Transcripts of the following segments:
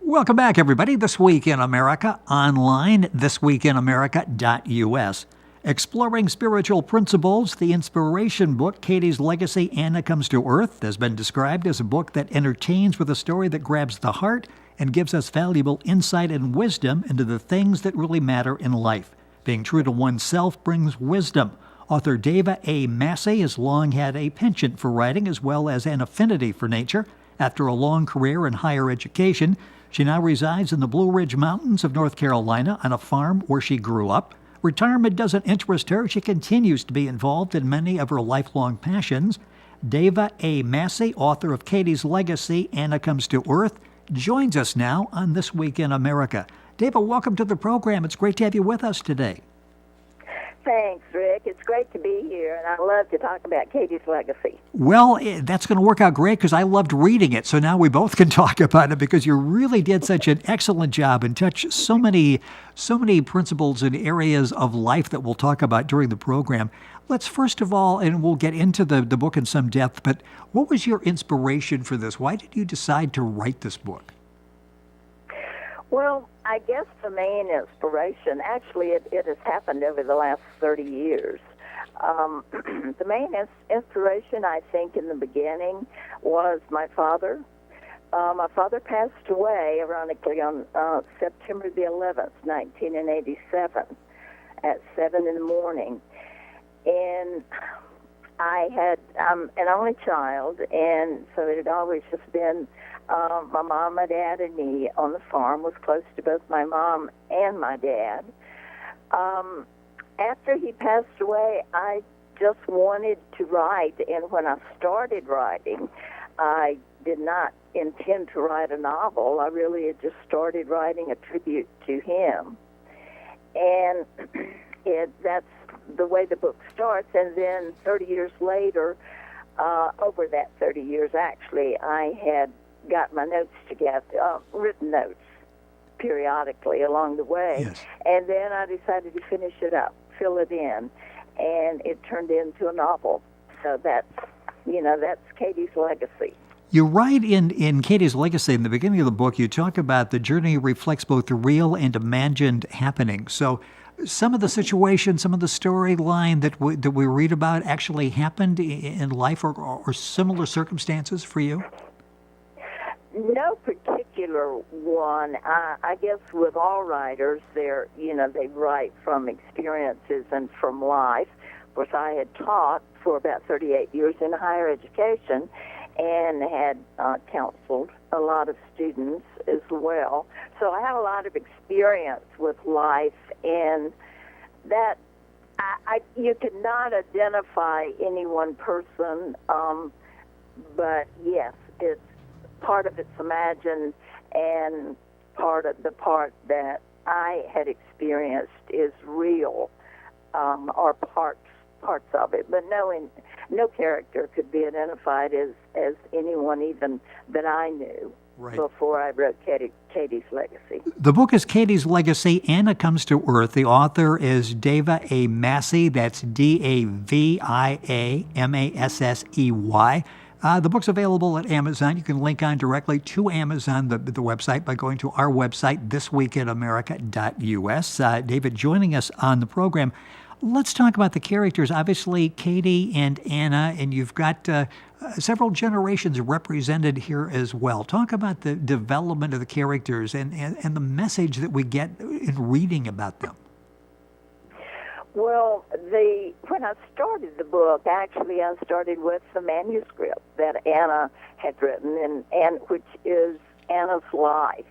Welcome back, everybody. This Week in America, online, thisweekinamerica.us. Exploring Spiritual Principles, the inspiration book, Katy's Legacy, Anna Comes to Earth, has been described as a book that entertains with a story that grabs the heart and gives us valuable insight and wisdom into the things that really matter in life. Being true to oneself brings wisdom. Author Davia Massey has long had a penchant for writing as well as an affinity for nature. After a long career in higher education, she now resides in the Blue Ridge Mountains of North Carolina on a farm where she grew up. Retirement doesn't interest her. She continues to be involved in many of her lifelong passions. Davia Massey, author of Katy's Legacy, Anna Comes to Earth, joins us now on This Week in America. Davia, welcome to the program. It's great to have you with us today. Thanks, Rick. It's great to be here, and I love to talk about Katy's Legacy. Well, that's going to work out great because I loved reading it, so now we both can talk about it because you really did such an excellent job and touched so many principles and areas of life that we'll talk about during the program. Let's first of all, and we'll get into the book in some depth, but what was your inspiration for this? Why did you decide to write this book? Well, I guess the main inspiration, actually, it has happened over the last 30 years. The main inspiration, I think, in the beginning was my father. My father passed away, ironically, on September the 11th, 1987, at 7 in the morning. And I'm an only child, and so it had always just been my mom, my dad, and me on the farm. Was close to both my mom and my dad. After he passed away, I just wanted to write, and when I started writing, I did not intend to write a novel. I really had just started writing a tribute to him. And that's the way the book starts, and then 30 years later, over that 30 years actually, I had got my notes together, written notes periodically along the way, Yes. And then I decided to finish it up, fill it in, and it turned into a novel. So that's Katy's Legacy. You write in Katy's Legacy, in the beginning of the book, you talk about the journey reflects both the real and imagined happenings. So some of the situations, some of the storyline that we read about actually happened in life or similar circumstances for you? No particular one. I guess with all writers, they write from experiences and from life. Of course, I had taught for about 38 years in higher education and had counseled a lot of students as well. So I have a lot of experience with life, and that you cannot identify any one person, but yes, it's part of it's imagined, and part that I had experienced is real, or parts of it. But no character could be identified as anyone even that I knew. Right. Before I wrote Katy's Legacy. The book is Katy's Legacy, Anna Comes to Earth. The author is Davia Massey. That's DAVIA Massey. The book's available at Amazon. You can link on directly to Amazon, the website, by going to our website, thisweekinamerica.us. David joining us on the program. Let's talk about the characters. Obviously, Katy and Anna, and you've got several generations represented here as well. Talk about the development of the characters and the message that we get in reading about them. Well, when I started the book, actually I started with the manuscript that Anna had written, and which is Anna's life.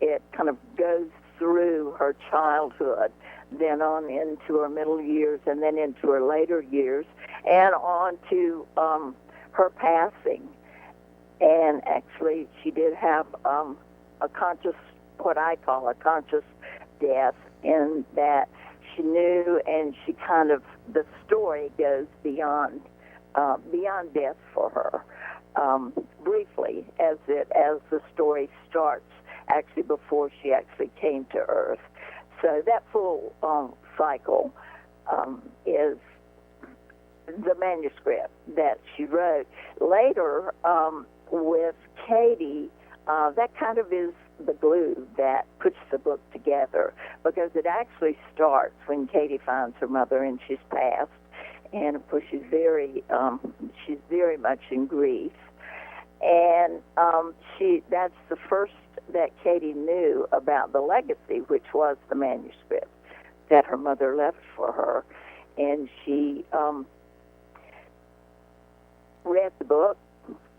It kind of goes through her childhood, then on into her middle years, and then into her later years, and on to her passing. And actually, she did have a conscious, what I call a conscious death, in that she knew, and she kind of, the story goes beyond death for her. Briefly, as the story starts, actually before she actually came to Earth. So that full cycle is the manuscript that she wrote. Later, with Katy, that kind of is the glue that puts the book together, because it actually starts when Katy finds her mother and she's passed, and of course she's very much in grief, and that's the first that Katy knew about the legacy, which was the manuscript that her mother left for her, and she read the book,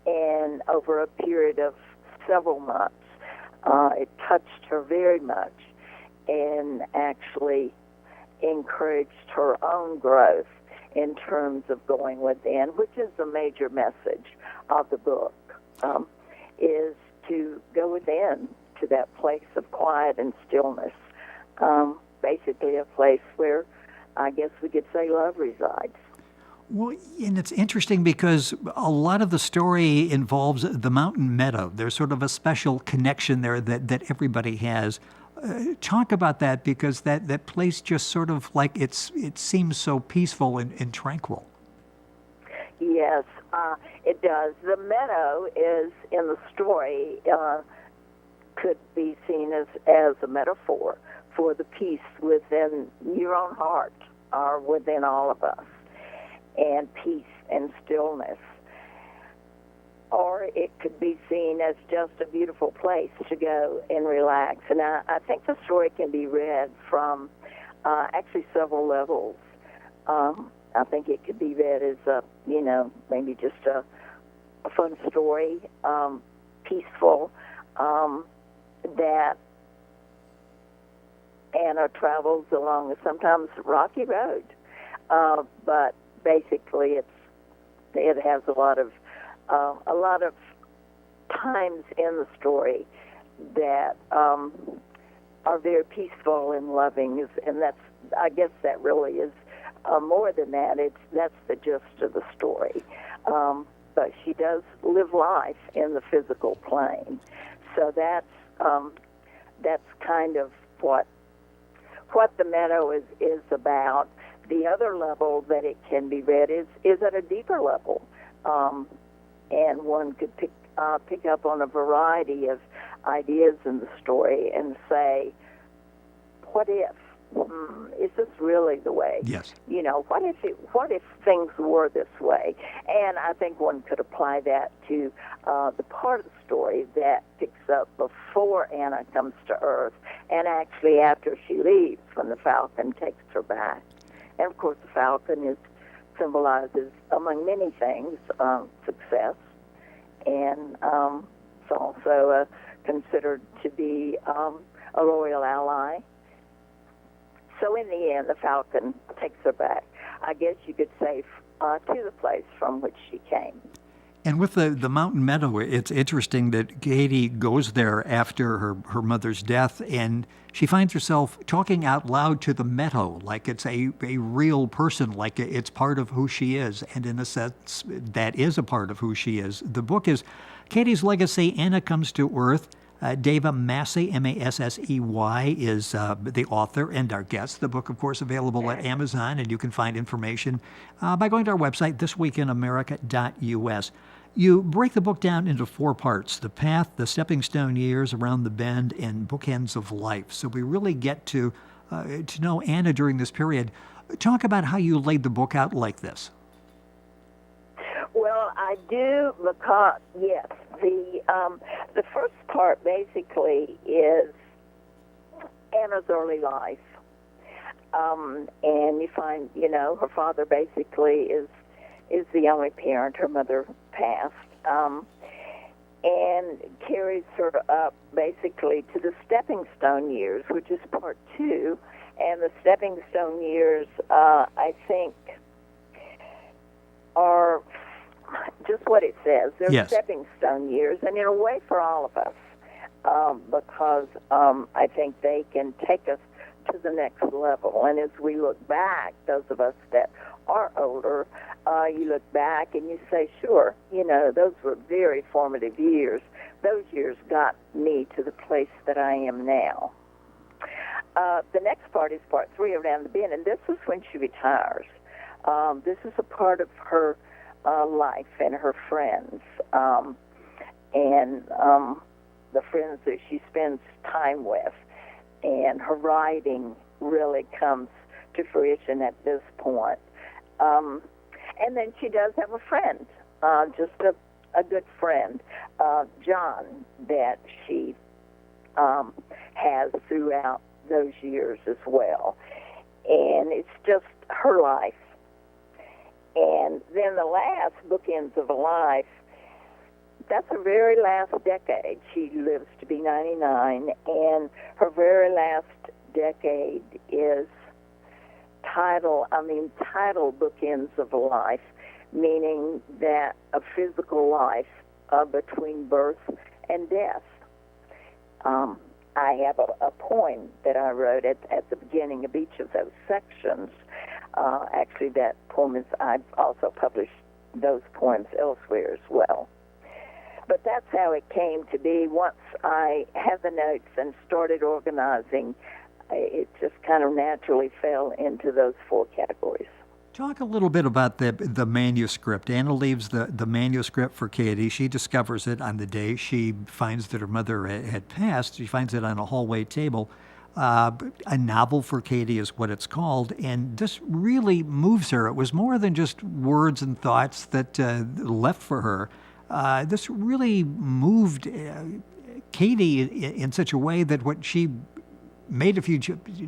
and over a period of several months, it touched her very much and actually encouraged her own growth in terms of going within, which is the major message of the book, is to go within to that place of quiet and stillness, basically a place where I guess we could say love resides. Well, and it's interesting because a lot of the story involves the mountain meadow. There's sort of a special connection there that everybody has. Talk about that, because that place just sort of like it seems so peaceful and tranquil. Yes, it does. The meadow is, in the story, could be seen as a metaphor for the peace within your own heart, or within all of us, and peace and stillness. Or it could be seen as just a beautiful place to go and relax. And I think the story can be read from actually several levels. I think it could be read as maybe just a fun story, peaceful, that Anna travels along a sometimes rocky road, but basically it has a lot of times in the story that are very peaceful and loving, and I guess that really is more than that. That's the gist of the story. But she does live life in the physical plane, so that's kind of what the meadow is about. The other level that it can be read is at a deeper level, and one could pick up on a variety of ideas in the story and say, what if? Is this really the way? Yes. What if things were this way? And I think one could apply that to the part of the story that picks up before Anna comes to Earth, and actually after she leaves, when the falcon takes her back. And of course, the falcon symbolizes, among many things, success, and it's also considered to be a royal ally. So in the end, the falcon takes her back, I guess you could say, to the place from which she came. And with the mountain meadow, it's interesting that Katy goes there after her mother's death, and she finds herself talking out loud to the meadow like it's a real person, like it's part of who she is. And in a sense, that is a part of who she is. The book is Katy's Legacy, Anna Comes to Earth. Davia Massey, Massey, is the author and our guest. The book, of course, available at Amazon, and you can find information by going to our website, thisweekinamerica.us. You break the book down into 4 parts: the path, the stepping stone years, around the bend, and bookends of life. So we really get to know Anna during this period. Talk about how you laid the book out like this. Well, I do, because, yes, the first part basically is Anna's early life. And you find, her father basically is the only parent. Her mother passed. And carries her up basically to the stepping stone years, which is part 2. And the stepping stone years, I think, are just what it says. They're Yes. stepping stone years, and in a way for all of us, because I think they can take us to the next level. And as we look back, those of us that are older, you look back and you say, sure, those were very formative years. Those years got me to the place that I am now. The next part is part 3, around the bend, and this is when she retires. This is a part of her life and her friends. And the friends that she spends time with. And her writing really comes to fruition at this point. And then she does have a friend, just a good friend, John, that she has throughout those years as well. And it's just her life. And then the last, Bookends of a Life, that's her very last decade. She lives to be 99, and her very last decade is titled Bookends of a Life, meaning that a physical life between birth and death. I have a poem that I wrote at the beginning of each of those sections. Actually, that poem I've also published those poems elsewhere as well. But that's how it came to be. Once I had the notes and started organizing, it just kind of naturally fell into those four categories. Talk a little bit about the manuscript. Anna leaves the manuscript for Katy. She discovers it on the day she finds that her mother had passed. She finds it on a hallway table. A novel for Katy is what it's called, and this really moves her. It was more than just words and thoughts that left for her. This really moved Katy in such a way that what she made a few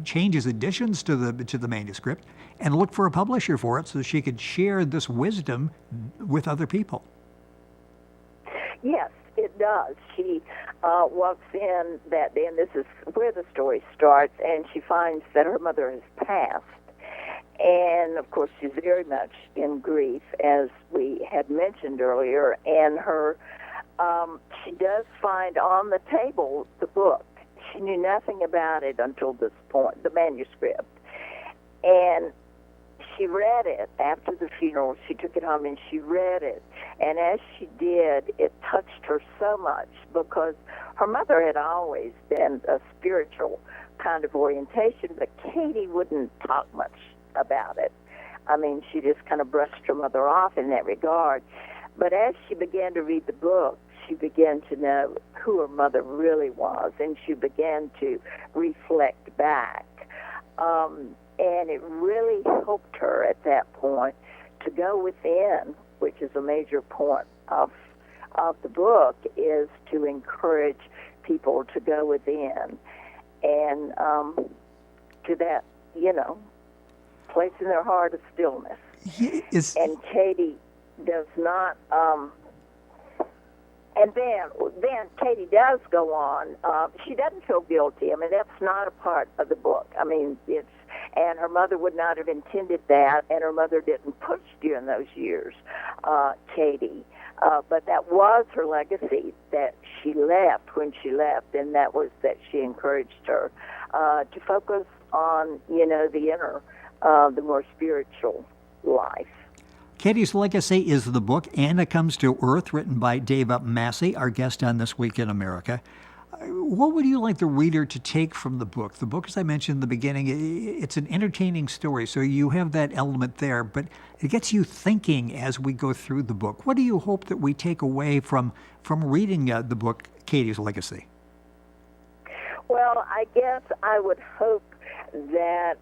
changes, additions to the manuscript, and looked for a publisher for it so she could share this wisdom with other people. Yes, it does. She walks in that day, and this is where the story starts, and she finds that her mother has passed. And, of course, she's very much in grief, as we had mentioned earlier, and she does find on the table the book. She knew nothing about it until this point, the manuscript. And she read it after the funeral. She took it home and she read it. And as she did, it touched her so much because her mother had always been a spiritual kind of orientation, but Katy wouldn't talk much about it. I mean, she just kind of brushed her mother off in that regard. But as she began to read the book, she began to know who her mother really was, and she began to reflect back. And it really helped her at that point to go within, which is a major point of the book, is to encourage people to go within and to that, place in their heart of stillness. And Katy does not... And then Katy does go on. She doesn't feel guilty. I mean, that's not a part of the book. I mean, and her mother would not have intended that, and her mother didn't push during those years, Katy. But that was her legacy that she left when she left, and that was that she encouraged her to focus on, the inner, the more spiritual life. Katy's legacy is the book Anna Comes to Earth, written by Davia Massey, our guest on This Week in America. What would you like the reader to take from the book? The book, as I mentioned in the beginning, it's an entertaining story, so you have that element there, but it gets you thinking as we go through the book. What do you hope that we take away from reading the book, Katy's Legacy? Well, I guess I would hope that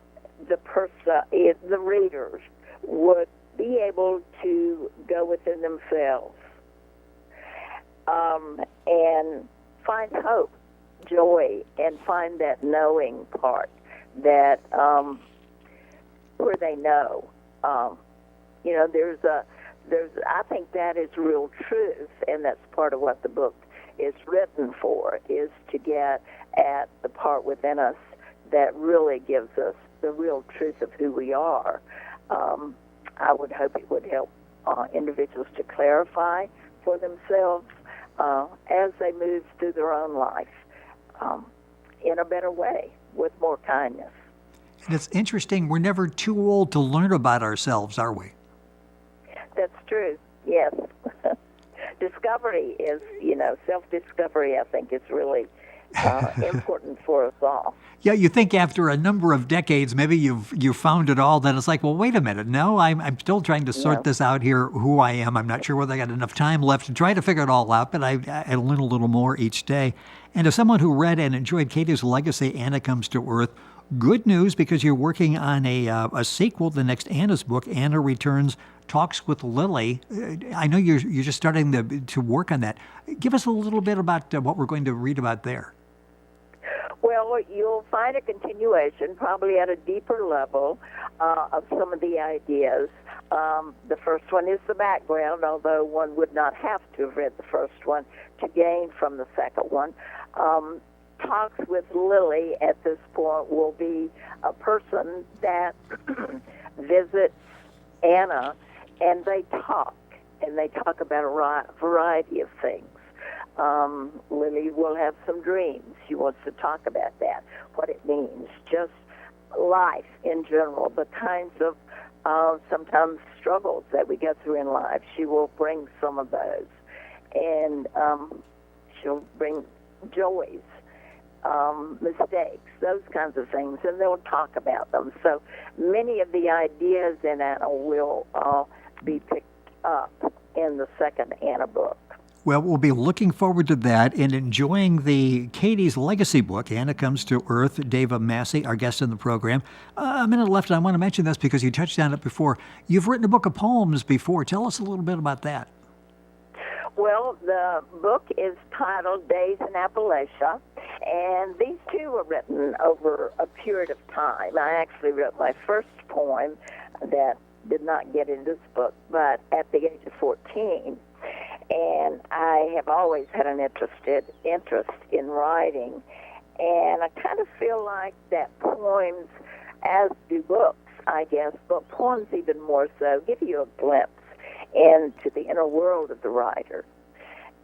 the readers would be able to go within themselves and find hope, joy, and find that knowing part that where they know. I think that is real truth, and that's part of what the book is written for, is to get at the part within us that really gives us the real truth of who we are. I would hope it would help individuals to clarify for themselves as they move through their own life in a better way, with more kindness. And it's interesting, we're never too old to learn about ourselves, are we? That's true, yes. Discovery is, self-discovery, I think, is really important for us all. Yeah, you think after a number of decades, maybe you've found it all. Then it's like, well, wait a minute. No, I'm still trying to sort this out here. Who I am. I'm not sure whether I got enough time left to try to figure it all out. But I learn a little more each day. And as someone who read and enjoyed Katy's legacy, Anna Comes to Earth, good news because you're working on a sequel, the next Anna's book, Anna Returns, Talks with Lily. I know you're just starting to work on that. Give us a little bit about what we're going to read about there. Well, you'll find a continuation, probably at a deeper level, of some of the ideas. The first one is the background, although one would not have to have read the first one to gain from the second one. Talks with Lily at this point will be a person that visits Anna, and they talk about a variety of things. Lily will have some dreams. She wants to talk about that, what it means, just life in general, the kinds of sometimes struggles that we go through in life. She will bring some of those, and she'll bring joys, mistakes, those kinds of things, and they'll talk about them. So many of the ideas in Anna will be picked up in the second Anna book. Well, we'll be looking forward to that and enjoying the Katy's legacy book, Anna Comes to Earth. Davia Massey, our guest in the program. A minute left, and I want to mention this because you touched on it before. You've written a book of poems before. Tell us a little bit about that. Well, the book is titled Days in Appalachia, and these two were written over a period of time. I actually wrote my first poem that did not get in this book, but at the age of 14. And I have always had an interest in writing, and I kind of feel like that poems, as do books, I guess, but poems even more so, give you a glimpse into the inner world of the writer.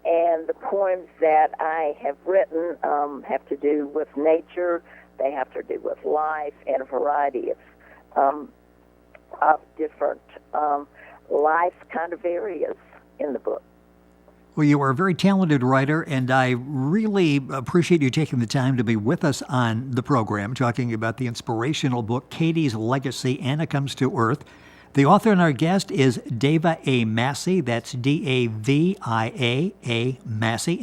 And the poems that I have written have to do with nature, they have to do with life, and a variety of different life kind of areas in the book. Well, you are a very talented writer, and I really appreciate you taking the time to be with us on the program, talking about the inspirational book, Katy's Legacy, Anna Comes to Earth. The author and our guest is Davia Massey. That's Davia Massey, Massey.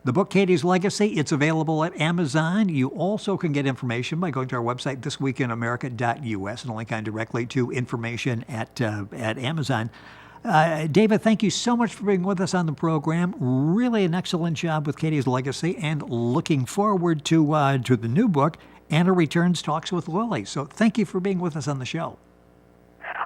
The book, Katy's Legacy, it's available at Amazon. You also can get information by going to our website, thisweekinamerica.us, and link on directly to information at Amazon. Davia, thank you so much for being with us on the program. Really an excellent job with Katy's Legacy, and looking forward to the new book, Anna Returns, Talks with Lily. So thank you for being with us on the show.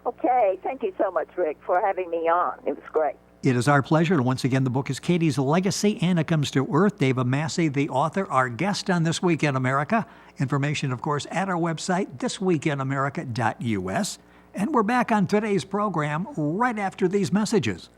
Okay, thank you so much, Rick, for having me on. It was great. It is our pleasure. And once again, the book is Katy's Legacy, Anna Comes to Earth. Davia Massey, the author, our guest on This Week in America. Information, of course, at our website, thisweekinamerica.us. And we're back on today's program right after these messages.